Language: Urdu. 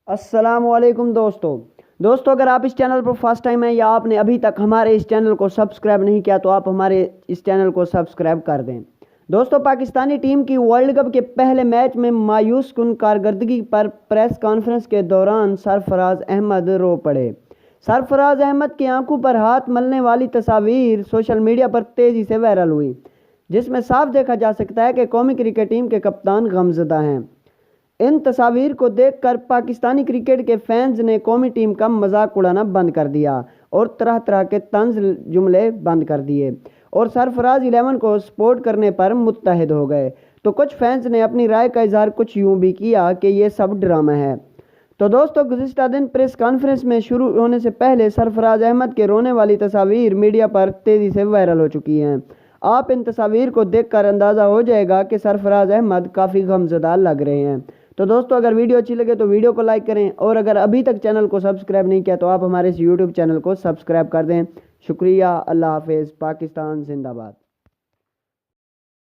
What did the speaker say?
السلام علیکم دوستو اگر آپ اس چینل پر فرسٹ ٹائم ہیں یا آپ نے ابھی تک ہمارے اس چینل کو سبسکرائب نہیں کیا تو آپ ہمارے اس چینل کو سبسکرائب کر دیں۔ دوستو پاکستانی ٹیم کی ورلڈ کپ کے پہلے میچ میں مایوس کن کارکردگی پر پریس کانفرنس کے دوران سرفراز احمد رو پڑے۔ سرفراز احمد کی آنکھوں پر ہاتھ ملنے والی تصاویر سوشل میڈیا پر تیزی سے وائرل ہوئی، جس میں صاف دیکھا جا سکتا ہے کہ قومی کرکٹ ٹیم کے کپتان غمزدہ ہیں۔ ان تصاویر کو دیکھ کر پاکستانی کرکٹ کے فینز نے قومی ٹیم کا مذاق اڑانا بند کر دیا اور طرح طرح کے طنز جملے بند کر دیے اور سرفراز 11 کو سپورٹ کرنے پر متحد ہو گئے۔ تو کچھ فینز نے اپنی رائے کا اظہار کچھ یوں بھی کیا کہ یہ سب ڈرامہ ہے۔ تو دوستو گزشتہ دن پریس کانفرنس میں شروع ہونے سے پہلے سرفراز احمد کے رونے والی تصاویر میڈیا پر تیزی سے وائرل ہو چکی ہیں۔ آپ ان تصاویر کو دیکھ کر اندازہ ہو جائے گا کہ سرفراز احمد کافی غمزدہ لگ رہے ہیں۔ تو دوستو اگر ویڈیو اچھی لگے تو ویڈیو کو لائک کریں، اور اگر ابھی تک چینل کو سبسکرائب نہیں کیا تو آپ ہمارے اس یوٹیوب چینل کو سبسکرائب کر دیں۔ شکریہ، اللہ حافظ، پاکستان زندہ باد۔